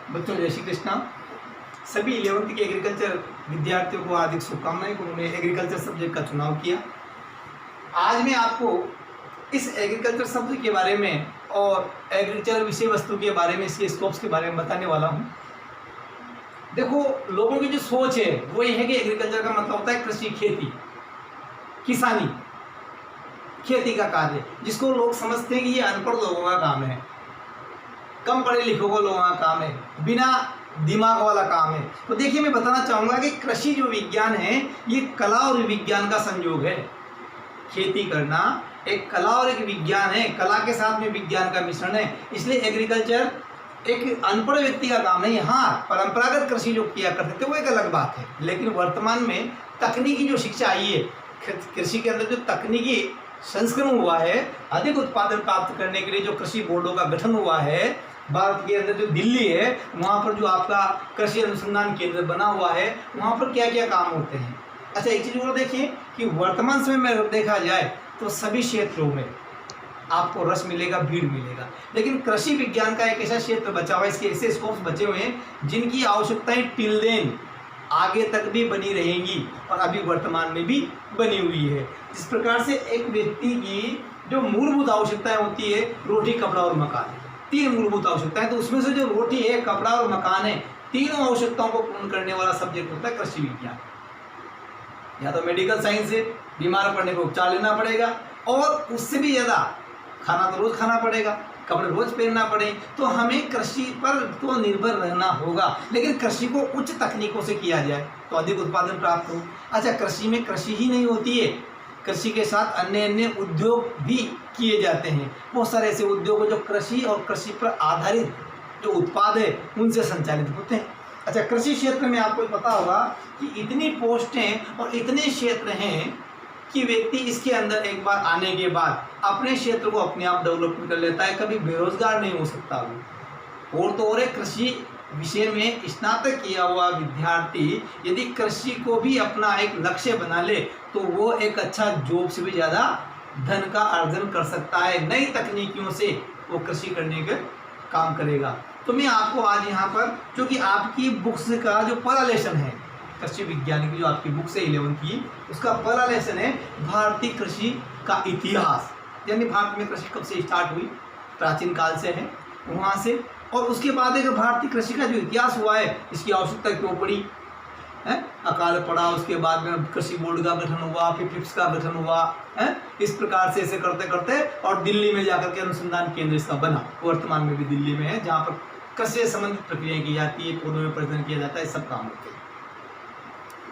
बच्चों जय श्री कृष्णा। सभी 11वीं के एग्रीकल्चर विद्यार्थियों को हार्दिक शुभकामनाएं। उन्होंने एग्रीकल्चर सब्जेक्ट का चुनाव किया। आज मैं आपको इस एग्रीकल्चर सब्जेक्ट के बारे में और एग्रीकल्चर विषय वस्तु के बारे में, इसके स्कोप्स के बारे में बताने वाला हूँ। देखो, लोगों की जो सोच है वो ये है कि एग्रीकल्चर का मतलब होता है कृषि, खेती, किसानी, खेती का कार्य, जिसको लोग समझते हैं कि ये अनपढ़ लोगों का काम है, कम पढ़े लिखे लोगों का काम है, बिना दिमाग वाला काम है। तो देखिए, मैं बताना चाहूँगा कि कृषि जो विज्ञान है ये कला और विज्ञान का संयोग है। खेती करना एक कला और एक विज्ञान है, कला के साथ में विज्ञान का मिश्रण है। इसलिए एग्रीकल्चर एक अनपढ़ व्यक्ति का काम नहीं है। हाँ, परंपरागत कृषि जो किया करते थे वो एक अलग बात है, लेकिन वर्तमान में तकनीकी जो शिक्षा आई है, कृषि के अंदर जो तकनीकी संस्करण हुआ है, अधिक उत्पादन प्राप्त करने के लिए जो कृषि बोर्डों का गठन हुआ है, भारत के अंदर जो दिल्ली है वहाँ पर जो आपका कृषि अनुसंधान केंद्र बना हुआ है, वहाँ पर क्या क्या काम होते हैं। अच्छा, एक चीज़ और देखिए कि वर्तमान समय में देखा जाए तो सभी क्षेत्रों में आपको रस मिलेगा, भीड़ मिलेगा, लेकिन कृषि विज्ञान का एक ऐसा क्षेत्र बचा हुआ है, इसके ऐसे स्कोप्स बचे हुए हैं जिनकी आवश्यकताएं टिल देन आगे तक भी बनी रहेंगी और अभी वर्तमान में भी बनी हुई है। जिस प्रकार से एक व्यक्ति की जो मूलभूत आवश्यकताएं होती है, रोटी, कपड़ा और मकान, 3 मूलभूत आवश्यकताएं, तो उसमें से जो रोटी है, कपड़ा और मकान है, तीनों आवश्यकताओं को पूर्ण करने वाला सब्जेक्ट होता है कृषि विज्ञान। या तो मेडिकल साइंस है, बीमार पड़ने को उपचार लेना पड़ेगा, और उससे भी ज़्यादा खाना तो रोज़ खाना पड़ेगा, कपड़े रोज पहनना पड़े, तो हमें कृषि पर तो निर्भर रहना होगा। लेकिन कृषि को उच्च तकनीकों से किया जाए तो अधिक उत्पादन प्राप्त हो। अच्छा, कृषि में कृषि ही नहीं होती है, कृषि के साथ अन्य अन्य उद्योग भी किए जाते हैं। बहुत सारे ऐसे उद्योग हैं जो कृषि और कृषि पर आधारित जो उत्पाद है उनसे संचालित होते हैं। अच्छा, कृषि क्षेत्र में आपको पता होगा कि इतनी पोस्टें और इतने क्षेत्र हैं कि व्यक्ति इसके अंदर एक बार आने के बाद अपने क्षेत्र को अपने आप डेवलप कर लेता है, कभी बेरोजगार नहीं हो सकता वो। और तो और एक कृषि विषय में स्नातक किया हुआ विद्यार्थी यदि कृषि को भी अपना एक लक्ष्य बना ले तो वो एक अच्छा जॉब से भी ज़्यादा धन का अर्जन कर सकता है। नई तकनीकियों से वो कृषि करने का काम करेगा। तो मैं आपको आज यहाँ पर, क्योंकि आपकी बुक्स का जो पहला लेसन है कृषि विज्ञान की, जो आपकी बुक्स है 11 की, उसका पहला लेसन है भारतीय कृषि का इतिहास, यानी भारत में कृषि कब से स्टार्ट हुई, प्राचीन काल से है वहाँ से, और उसके बाद एक भारतीय कृषि का जो इतिहास हुआ है, इसकी आवश्यकता क्यों पड़ी है, अकाल पड़ा, उसके बाद में कृषि बोर्ड का गठन हुआ, फिर फिप्स का गठन हुआ है। इस प्रकार से ऐसे करते करते और दिल्ली में जाकर के अनुसंधान केंद्र इसका बना, वर्तमान में भी दिल्ली में है, जहाँ पर कृषि से संबंधित प्रक्रियाएं की जाती है, पौधों में प्रजनन किया जाता है, सब काम होते हैं।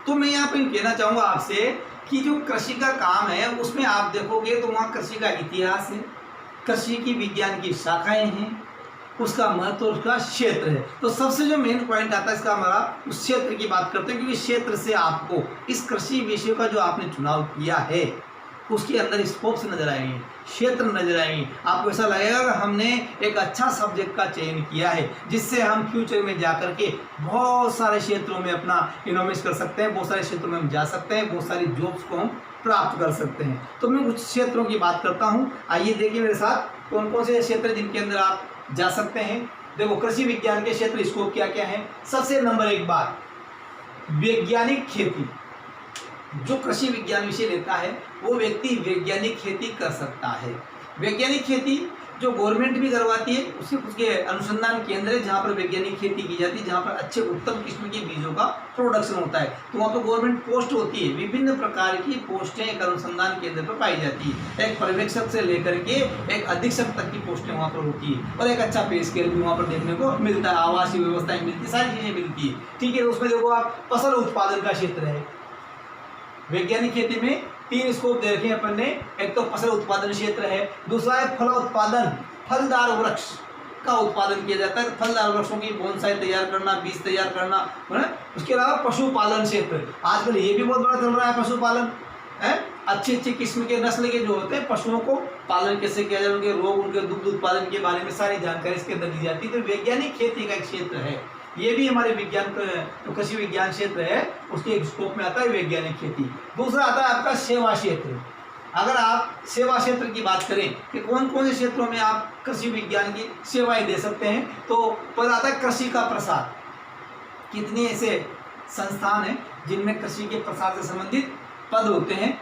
तो मैं यहाँ पे कहना चाहूँगा आपसे कि जो कृषि का काम है उसमें आप देखोगे तो वहाँ कृषि का इतिहास है, कृषि की विज्ञान की शाखाएं हैं, उसका महत्व, उसका क्षेत्र है। तो सबसे जो मेन पॉइंट आता है इसका, हमारा उस क्षेत्र की बात करते हैं, क्योंकि क्षेत्र से आपको इस कृषि विषय का जो आपने चुनाव किया है उसके अंदर स्कोप्स नजर आएंगे, क्षेत्र नजर आएंगे। आपको ऐसा लगेगा कि हमने एक अच्छा सब्जेक्ट का चयन किया है जिससे हम फ्यूचर में जाकर के बहुत सारे क्षेत्रों में अपना इन्वेस्ट कर सकते हैं, बहुत सारे क्षेत्रों में हम जा सकते हैं, बहुत सारी जॉब्स को हम प्राप्त कर सकते हैं। तो मैं कुछ क्षेत्रों की बात करता हूँ। आइए देखिए मेरे साथ कौन कौन से क्षेत्र जिनके अंदर आप जा सकते हैं। देखो, कृषि विज्ञान के क्षेत्र स्कोप क्या क्या है। सबसे नंबर 1 बात, वैज्ञानिक खेती। जो कृषि विज्ञान विषय लेता है वो व्यक्ति वैज्ञानिक खेती कर सकता है। वैज्ञानिक खेती जो गवर्नमेंट भी करवाती है, उसके अनुसंधान केंद्र है जहाँ पर वैज्ञानिक खेती की जाती है, जहाँ पर अच्छे उत्तम किस्म के बीजों का प्रोडक्शन होता है। तो वहाँ पर गवर्नमेंट पोस्ट होती है, विभिन्न प्रकार की पोस्टें एक अनुसंधान केंद्र पर पाई जाती है। एक पर्यवेक्षक से लेकर के एक अधीक्षक तक की पोस्टें वहाँ पर होती है, और एक अच्छा पे स्केल भी वहाँ पर देखने को मिलता है, आवासीय व्यवस्थाएं मिलती, सारी चीज़ें मिलती है। ठीक है, उसमें देखो आप फसल उत्पादन का क्षेत्र है। वैज्ञानिक खेती में 3 स्कोप दे रखे हैं अपन ने। एक तो फसल उत्पादन क्षेत्र है, दूसरा है फल उत्पादन, फलदार वृक्ष का उत्पादन किया जाता है, फलदार वृक्षों की बोनसाई तैयार करना, बीज तैयार करना है। उसके अलावा पशुपालन क्षेत्र, आजकल ये भी बहुत बड़ा चल रहा है पशुपालन है। अच्छी अच्छी किस्म के नस्ल के जो होते हैं पशुओं को पालन कैसे किया जाए, उनके रोग, उनके दुग्ध उत्पादन के बारे में सारी जानकारी इसके अंदर दी जाती है। तो वैज्ञानिक खेती का एक क्षेत्र है, ये भी हमारे विज्ञान तो कृषि विज्ञान क्षेत्र है, उसके एक स्कोप में आता है वैज्ञानिक खेती। दूसरा आता है आपका सेवा क्षेत्र। अगर आप सेवा क्षेत्र की बात करें कि कौन कौन से क्षेत्रों में आप कृषि विज्ञान की सेवाएं दे सकते हैं, तो पहला आता है कृषि का प्रसार। कितने ऐसे संस्थान हैं जिनमें कृषि के प्रसार से संबंधित पद होते हैं,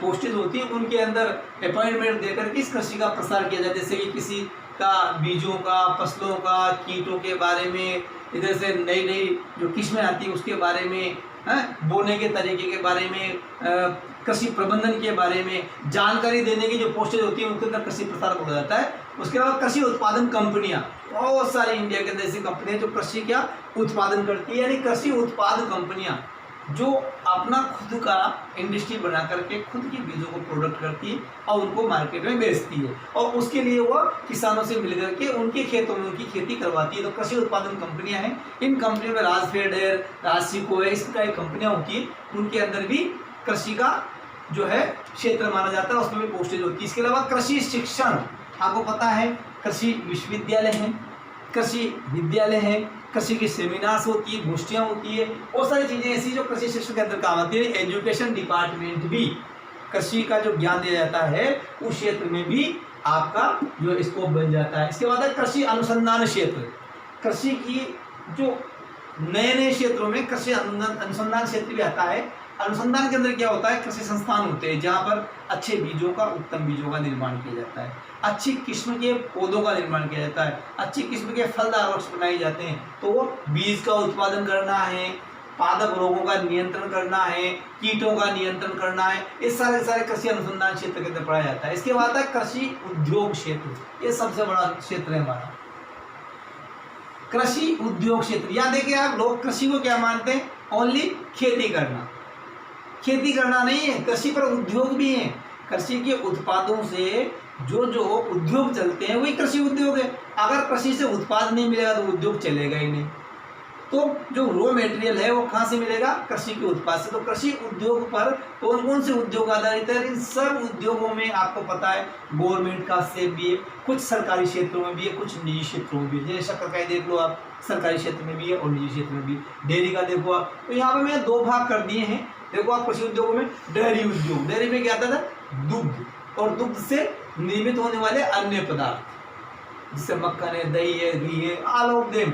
पोस्टेज होती है, उनके अंदर अपॉइंटमेंट देकर के इस कृषि का प्रसार किया जाए। जैसे कि किसी का बीजों का, फसलों का, कीटों के बारे में, इधर से नई नई जो किस्में आती है उसके बारे में, बोने के तरीके के बारे में, कृषि प्रबंधन के बारे में जानकारी देने की जो पोस्टेज होती है उनके अंदर कृषि प्रसार बोला जाता है। उसके अलावा कृषि उत्पादन कंपनियां, बहुत सारी इंडिया के अंदर ऐसी कंपनियां जो कृषि का उत्पादन करती है, यानी कृषि उत्पाद कंपनियां जो अपना खुद का इंडस्ट्री बना करके खुद के बीजों को प्रोडक्ट करती है और उनको मार्केट में बेचती है, और उसके लिए वो किसानों से मिलकर के उनके खेतों में उनकी खेती करवाती है। तो कृषि उत्पादन कंपनियां हैं। इन कंपनियों में राजफेड है, राजसिको है, इस प्रकार की कंपनियां होती है। उनके अंदर भी कृषि का जो है क्षेत्र माना जाता है, उसमें भी पोस्टेज होती है। इसके अलावा कृषि शिक्षण, आपको पता है कृषि विश्वविद्यालय हैं, कृषि विद्यालय है, कृषि की सेमिनार्स होती है, गोष्ठियाँ होती है, बहुत सारी चीज़ें ऐसी जो कृषि शिक्षा के अंदर काम आती है। एजुकेशन डिपार्टमेंट भी कृषि का जो ज्ञान दिया जाता है उस क्षेत्र में भी आपका जो स्कोप बन जाता है। इसके बाद है कृषि अनुसंधान क्षेत्र। कृषि की जो नए नए क्षेत्रों में कृषि अनुसंधान क्षेत्र भी आता है। अनुसंधान के अंदर क्या होता है, कृषि संस्थान होते हैं जहाँ पर अच्छे बीजों का, उत्तम बीजों का निर्माण किया जाता है, अच्छी किस्म के पौधों का निर्माण किया जाता है, अच्छी किस्म के फलदार वृक्ष बनाए जाते हैं। तो वो बीज का उत्पादन करना है, पादप रोगों का नियंत्रण करना है, कीटों का नियंत्रण करना है, ये सारे कृषि अनुसंधान क्षेत्र के अंदर पढ़ाया जाता है। इसके बाद है कृषि उद्योग क्षेत्र, ये सबसे बड़ा क्षेत्र है हमारा कृषि उद्योग क्षेत्र। यहाँ देखिए आप, लोग कृषि को क्या मानते हैं, ओनली खेती करना। खेती करना नहीं है, कृषि पर उद्योग भी है। कृषि के उत्पादों से जो जो उद्योग चलते हैं वही कृषि उद्योग है। अगर कृषि से उत्पाद नहीं मिलेगा तो उद्योग चलेगा ही नहीं। तो जो रॉ मटेरियल है वो कहाँ से मिलेगा, कृषि के उत्पाद से। तो कृषि उद्योग पर कौन कौन से उद्योग आधारित है, इन सब उद्योगों में आपको पता है गवर्नमेंट का हस्तक्षेप भी है, कुछ सरकारी क्षेत्रों में भी है, कुछ निजी क्षेत्रों में भी है। जैसे शक्कर का देख लो आप, सरकारी क्षेत्र में भी है और निजी क्षेत्र में भी। डेयरी का देखो आप, तो यहाँ पे मैंने दो भाग कर दिए हैं। देखो आप, कृषि उद्योगों में डेयरी उद्योग, डेयरी में क्या आता था, दुग्ध और दुग्ध से निर्मित होने वाले अन्य पदार्थ, जिससे मक्खन है, दही है, घी है, ऑल ऑफ देम,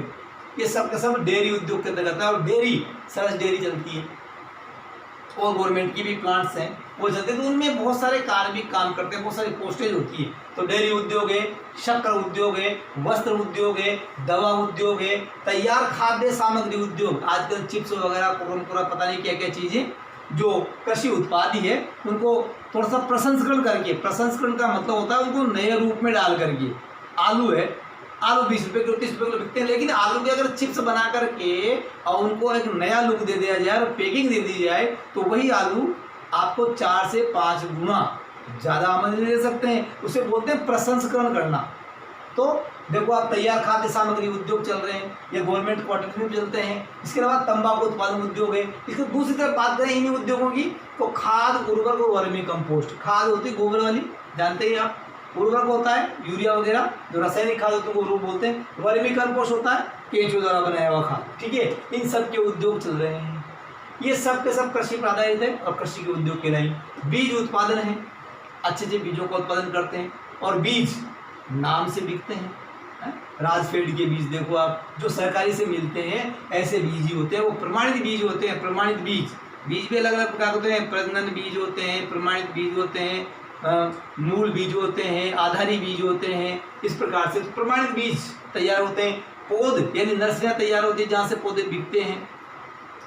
ये सब का सब डेयरी उद्योग के अंतर्गत है। और डेयरी, सरस डेयरी चलती है और गवर्नमेंट की भी प्लांट्स हैं वो चलते हैं, तो उनमें बहुत सारे कार्मिक काम करते हैं, बहुत सारी पोस्टेज होती है। तो डेयरी उद्योग है, शक्कर उद्योग है, वस्त्र उद्योग है, दवा उद्योग है, तैयार खाद्य सामग्री उद्योग, आजकल चिप्स वगैरह पूरा पता नहीं क्या क्या चीज़ें जो कृषि उत्पाद ही है उनको थोड़ा सा प्रसंस्करण करके, प्रसंस्करण का मतलब होता है उनको नए रूप में डाल करके। आलू है, आलू 20 रुपये किलो, 30 रुपये किलो बिकते हैं, लेकिन आलू के अगर चिप्स बना करके और उनको एक नया लुक दे दिया जाए और पैकिंग दे दी जाए तो वही आलू आपको 4 से 5 गुना ज़्यादा आमदनी दे सकते हैं। उसे बोलते हैं प्रसंस्करण करना। तो देखो आप, तैयार खाद्य सामग्री उद्योग चल रहे हैं, ये गवर्नमेंट क्वार्टर में चलते हैं। इसके अलावा तंबाकू उत्पादन उद्योग है। इसको दूसरी तरफ बात करें इन्हीं उद्योगों की, तो खाद, उर्वरक और वर्मी कंपोस्ट। खाद होती है गोबर वाली, जानते ही आप। उर्वरक होता है यूरिया वगैरह, जो रासायनिक खाद होते हैं वो उर्वरक बोलते हैं। वर्मी कंपोस्ट होता है केंचुए द्वारा बनाया हुआ खाद, ठीक है। इन सब के उद्योग चल रहे हैं, ये सब के सब कृषि पर आधारित है और कृषि के उद्योग के नहीं। बीज उत्पादन है, अच्छे अच्छे बीजों का उत्पादन करते हैं और बीज नाम से बिकते हैं। राजफेड के बीज देखो आप, जो सरकारी से मिलते हैं ऐसे बीज ही होते हैं, वो प्रमाणित बीज होते हैं। प्रमाणित बीज भी अलग अलग प्रकार होते हैं, प्रजनन बीज होते हैं, प्रमाणित बीज होते हैं, मूल बीज होते हैं, आधारी बीज होते हैं। इस प्रकार से प्रमाणित बीज तैयार होते हैं। पौध यानी नर्सरियाँ तैयार होती है जहाँ से पौधे बिकते हैं,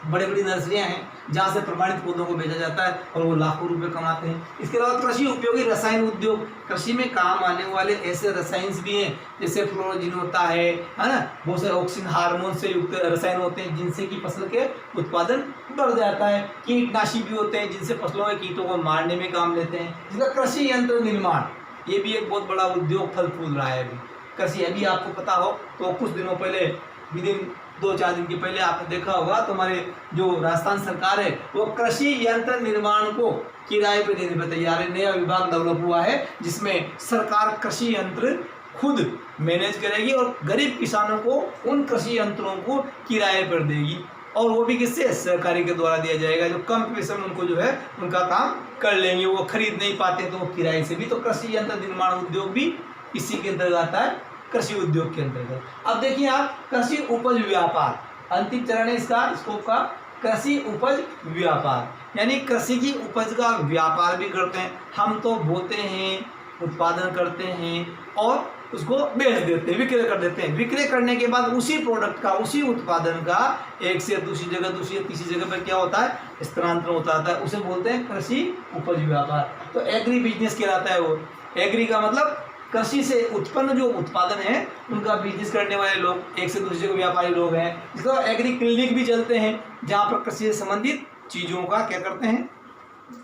बड़ी बड़ी नर्सरियाँ हैं जहाँ से प्रमाणित पौधों को बेचा जाता है और वो लाखों रुपए कमाते हैं। इसके अलावा कृषि उपयोगी रसायन उद्योग, कृषि में काम आने वाले ऐसे रसायन भी हैं जैसे फ्लोरोजिन होता है ना, बहुत सारे ऑक्सीजन हार्मोन से युक्त रसायन होते हैं जिनसे कि फसल के उत्पादन बढ़ जाता है। कीटनाशी भी होते हैं जिनसे फसलों के कीटों को मारने में काम लेते हैं। जिसका कृषि यंत्र निर्माण, ये भी एक बहुत बड़ा उद्योग फल फूल रहा है अभी कृषि। अभी आपको पता हो तो कुछ दिनों पहले, विदिन 2-4 दिन के पहले आपने देखा होगा तो हमारे जो राजस्थान सरकार है वो कृषि यंत्र निर्माण को किराए पे देने पर तैयार है। नया विभाग डेवलप हुआ है जिसमें सरकार कृषि यंत्र खुद मैनेज करेगी और गरीब किसानों को उन कृषि यंत्रों को किराए पर देगी। और वो भी किससे, सहकारी के द्वारा दिया जाएगा, जो कम पैसे में उनको जो है उनका काम कर लेंगे। वो खरीद नहीं पाते तो वो किराए से भी। तो कृषि यंत्र निर्माण उद्योग भी इसी के अंतर्गत आता है, कृषि उद्योग के अंतर्गत। अब देखिए आप, कृषि उपज व्यापार अंतिम चरण है इसका, स्कोप का, कृषि उपज व्यापार, यानी कृषि की उपज का व्यापार भी करते हैं। हम तो बोते हैं, उत्पादन करते हैं और उसको बेच देते हैं, विक्रय कर देते हैं। विक्रय करने के बाद उसी प्रोडक्ट का, उसी उत्पादन का एक से दूसरी जगह, दूसरी तीसरी जगह पर क्या होता है, स्थानांतरण होता रहता है। उसे बोलते हैं कृषि उपज व्यापार। तो एग्री बिजनेस कहलाता है वो। एग्री का मतलब कृषि से उत्पन्न जो उत्पादन है उनका बिजनेस करने वाले लोग, एक से दूसरे को व्यापारी लोग हैं। इसके अलावा एग्री क्लिनिक भी चलते हैं, जहाँ पर कृषि से संबंधित चीज़ों का क्या करते हैं,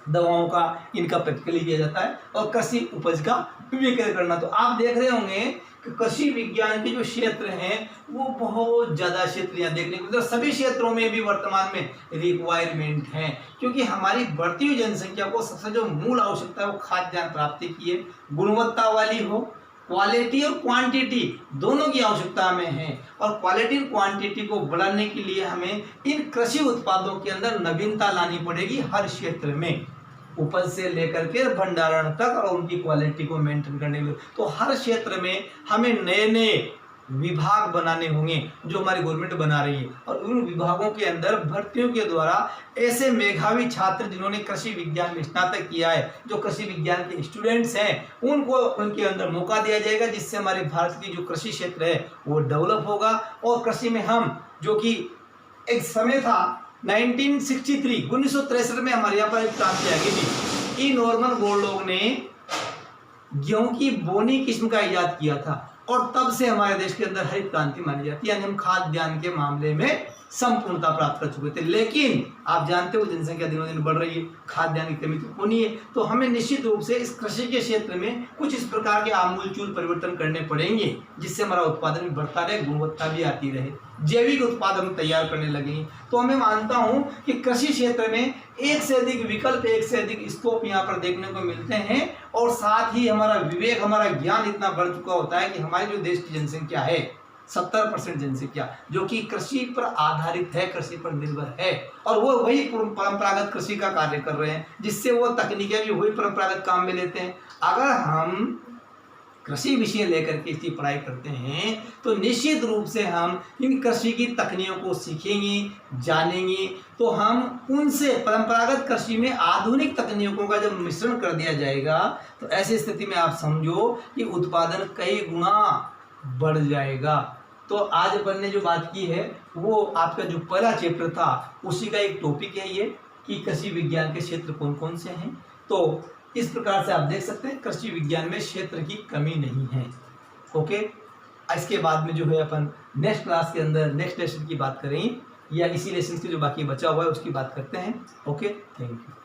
दवाओं का, इनका प्रैक्टिकली किया जाता है। और कृषि उपज का विक्रय करना। तो आप देख रहे होंगे कि कृषि विज्ञान के जो क्षेत्र हैं वो बहुत ज़्यादा क्षेत्र यहाँ देखने को, तो सभी क्षेत्रों में भी वर्तमान में रिक्वायरमेंट है, क्योंकि हमारी बढ़ती हुई जनसंख्या को सबसे जो मूल आवश्यकता है वो खाद्यान्न प्राप्ति की है, गुणवत्ता वाली हो, क्वालिटी और क्वांटिटी दोनों की आवश्यकता हमें है। और क्वालिटी और क्वांटिटी को बढ़ाने के लिए हमें इन कृषि उत्पादों के अंदर नवीनता लानी पड़ेगी हर क्षेत्र में, उपज से लेकर के भंडारण तक और उनकी क्वालिटी को मेंटेन करने के लिए। तो हर क्षेत्र में हमें नए नए विभाग बनाने होंगे जो हमारी गवर्नमेंट बना रही है, और उन विभागों के अंदर भर्तियों के द्वारा ऐसे मेधावी छात्र जिन्होंने कृषि विज्ञान में स्नातक किया है, जो कृषि विज्ञान के स्टूडेंट्स हैं, उनको उनके अंदर मौका दिया जाएगा, जिससे हमारे भारत की जो कृषि क्षेत्र है वो डेवलप होगा। और कृषि में हम, जो कि एक समय था 1963 में हमारे यहाँ पर एक क्रांति आ गई थी। ई नॉर्मन बोरलॉग ने गेहूं की बोनी किस्म का इजाद किया था, और तब से हमारे देश के अंदर हरित क्रांति मानी जाती है, यानी हम खाद्यान्न के मामले में संपूर्णता प्राप्त कर चुके थे। लेकिन आप जानते हो जनसंख्या दिनों दिन बढ़ रही है, खाद्यान्न की कमी तो होनी है। तो हमें निश्चित रूप से इस कृषि के क्षेत्र में कुछ इस प्रकार के आमूलचूल परिवर्तन करने पड़ेंगे, जिससे हमारा उत्पादन भी बढ़ता रहे, गुणवत्ता भी आती रहे, जैविक उत्पादन तैयार करने लगेंगे। तो मैं मानता हूं कि कृषि क्षेत्र में एक से अधिक विकल्प, एक से अधिक स्कोप यहाँ पर देखने को मिलते हैं। और साथ ही हमारा विवेक, हमारा ज्ञान इतना बढ़ चुका होता है कि हमारे जो देश की जनसंख्या है 70% जनसंख्या जो कि कृषि पर आधारित है, कृषि पर निर्भर है, और वो वही परंपरागत कृषि का कार्य कर रहे हैं, जिससे वो तकनीकें भी वही परंपरागत काम में लेते हैं। अगर हम कृषि विषय लेकर के इसकी पढ़ाई करते हैं तो निश्चित रूप से हम इन कृषि की तकनीकों को सीखेंगे, जानेंगे, तो हम उनसे परंपरागत कृषि में आधुनिक तकनीकों का जब मिश्रण कर दिया जाएगा तो ऐसी स्थिति में आप समझो कि उत्पादन कई गुना बढ़ जाएगा। तो आज अपन ने जो बात की है वो आपका जो पहला चैप्टर था उसी का एक टॉपिक है ये, कि कृषि विज्ञान के क्षेत्र कौन कौन से हैं। तो इस प्रकार से आप देख सकते हैं कृषि विज्ञान में क्षेत्र की कमी नहीं है। ओके, इसके बाद में जो है अपन नेक्स्ट क्लास के अंदर नेक्स्ट लेसन की बात करेंगे, या इसी लेसन के जो बाकी बचा हुआ है उसकी बात करते हैं। Okay, thank you.